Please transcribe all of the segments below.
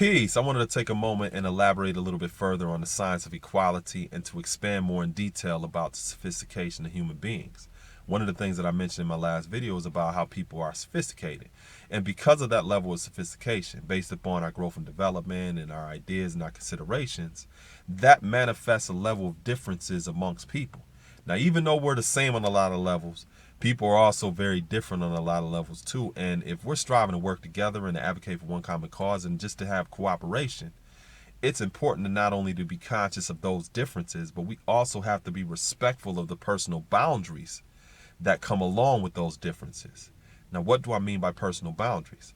Peace. I wanted to take a moment and elaborate a little bit further on the science of equality and to expand more in detail about the sophistication of human beings. One of the things that I mentioned in my last video is about how people are sophisticated. And because of that level of sophistication, based upon our growth and development and our ideas and our considerations, that manifests a level of differences amongst people. Now, even though we're the same on a lot of levels, people are also very different on a lot of levels too. And if we're striving to work together and to advocate for one common cause and just to have cooperation, it's important to not only to be conscious of those differences, but we also have to be respectful of the personal boundaries that come along with those differences. Now, what do I mean by personal boundaries?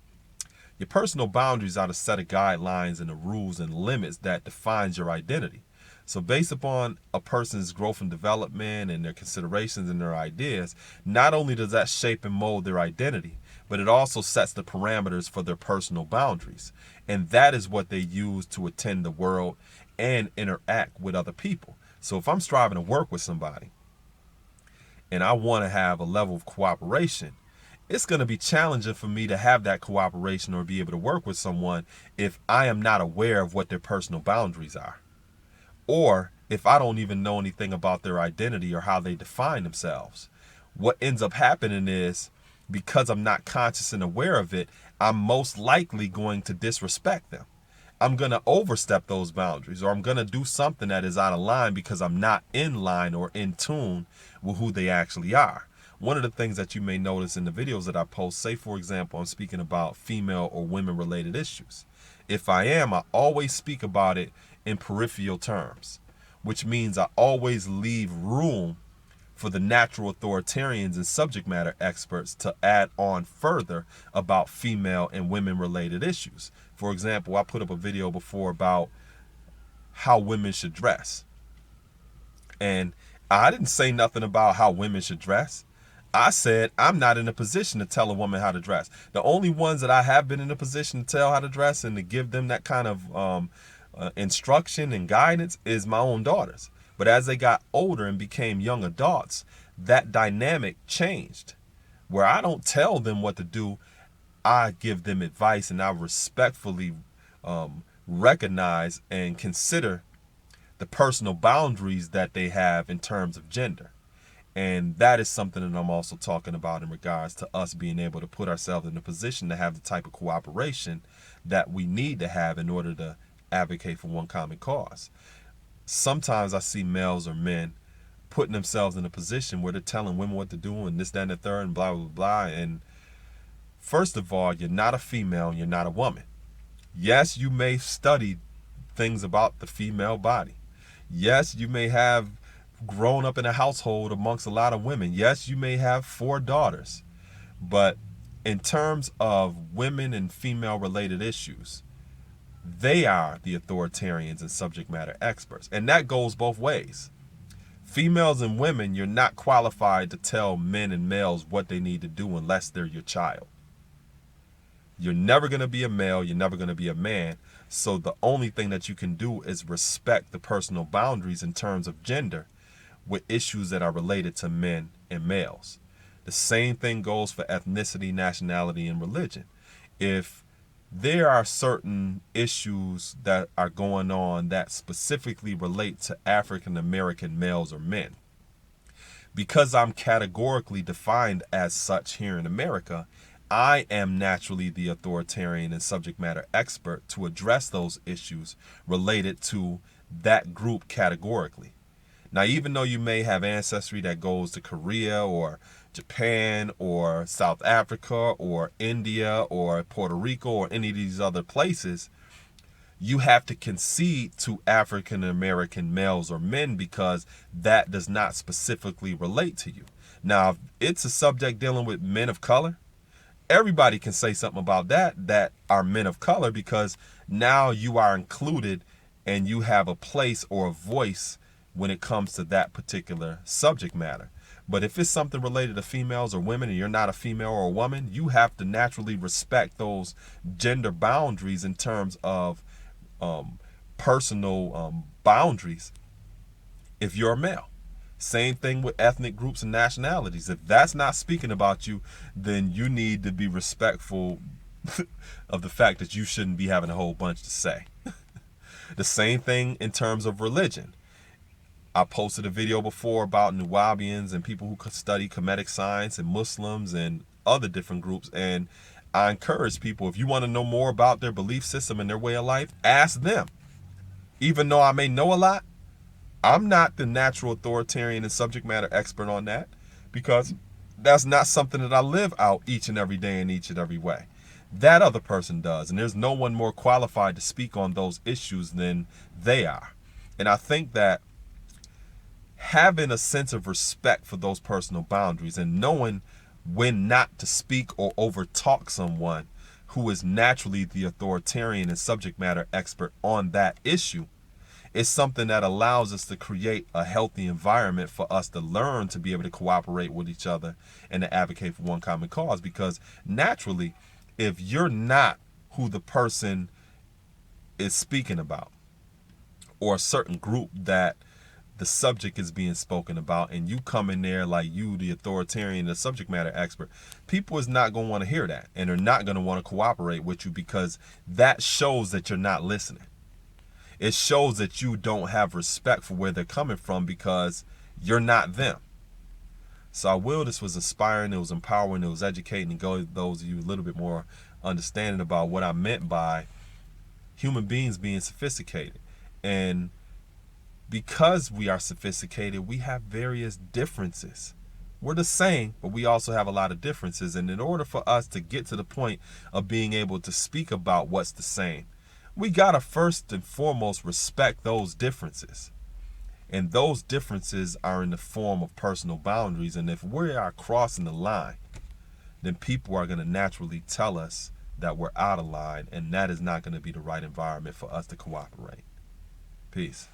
Your personal boundaries are the set of guidelines and the rules and limits that defines your identity. So based upon a person's growth and development and their considerations and their ideas, not only does that shape and mold their identity, but it also sets the parameters for their personal boundaries. And that is what they use to attend the world and interact with other people. So if I'm striving to work with somebody and I want to have a level of cooperation, it's going to be challenging for me to have that cooperation or be able to work with someone if I am not aware of what their personal boundaries are. Or if I don't even know anything about their identity or how they define themselves. What ends up happening is, because I'm not conscious and aware of it, I'm most likely going to disrespect them. I'm going to overstep those boundaries, or I'm going to do something that is out of line because I'm not in line or in tune with who they actually are. One of the things that you may notice in the videos that I post, say for example, I'm speaking about female or women related issues. If I am, I always speak about it in peripheral terms, which means I always leave room for the natural authoritarians and subject matter experts to add on further about female and women related issues. For example, I put up a video before about how women should dress. And I didn't say nothing about how women should dress. I said I'm not in a position to tell a woman how to dress. The only ones that I have been in a position to tell how to dress and to give them that kind of instruction and guidance is my own daughters. But as they got older and became young adults, that dynamic changed, where I don't tell them what to do. I give them advice and I respectfully recognize and consider the personal boundaries that they have in terms of gender. And that is something that I'm also talking about in regards to us being able to put ourselves in a position to have the type of cooperation that we need to have in order to advocate for one common cause. Sometimes I see males or men putting themselves in a position where they're telling women what to do and this, that, and the third and blah, blah, blah. And first of all, you're not a female and you're not a woman. Yes, you may study things about the female body. Yes, you may have grown up in a household amongst a lot of women. Yes, you may have 4 daughters. But in terms of women and female related issues, they are the authoritarians and subject matter experts. And that goes both ways. Females and women, you're not qualified to tell men and males what they need to do unless they're your child. You're never going to be a male. You're never going to be a man. So the only thing that you can do is respect the personal boundaries in terms of gender with issues that are related to men and males. The same thing goes for ethnicity, nationality, and religion. If there are certain issues that are going on that specifically relate to African American males or men, because I'm categorically defined as such here in America, I am naturally the authoritarian and subject matter expert to address those issues related to that group categorically. Now, even though you may have ancestry that goes to Korea or Japan or South Africa or India or Puerto Rico or any of these other places, you have to concede to African American males or men because that does not specifically relate to you. Now, if it's a subject dealing with men of color, everybody can say something about that are men of color, because now you are included and you have a place or a voice when it comes to that particular subject matter. But if it's something related to females or women and you're not a female or a woman, you have to naturally respect those gender boundaries in terms of personal boundaries if you're a male. Same thing with ethnic groups and nationalities. If that's not speaking about you, then you need to be respectful of the fact that you shouldn't be having a whole bunch to say. The same thing in terms of religion. I posted a video before about Nuwabians and people who study Kemetic science and Muslims and other different groups. And I encourage people, if you want to know more about their belief system and their way of life, ask them. Even though I may know a lot, I'm not the natural authoritarian and subject matter expert on that, because that's not something that I live out each and every day in each and every way. That other person does. And there's no one more qualified to speak on those issues than they are. And I think that having a sense of respect for those personal boundaries and knowing when not to speak or overtalk someone who is naturally the authoritarian and subject matter expert on that issue is something that allows us to create a healthy environment for us to learn to be able to cooperate with each other and to advocate for one common cause. Because naturally, if you're not who the person is speaking about, or a certain group that the subject is being spoken about, and you come in there like you, the authoritarian, the subject matter expert, people is not going to want to hear that, and they're not going to want to cooperate with you, because that shows that you're not listening. It shows that you don't have respect for where they're coming from, because you're not them. So this was inspiring, it was empowering, it was educating, and go those of you a little bit more understanding about what I meant by human beings being sophisticated. And because we are sophisticated, we have various differences. We're the same, but we also have a lot of differences. And in order for us to get to the point of being able to speak about what's the same, we gotta first and foremost respect those differences. And those differences are in the form of personal boundaries. And if we are crossing the line, then people are gonna naturally tell us that we're out of line, and that is not gonna be the right environment for us to cooperate. Peace.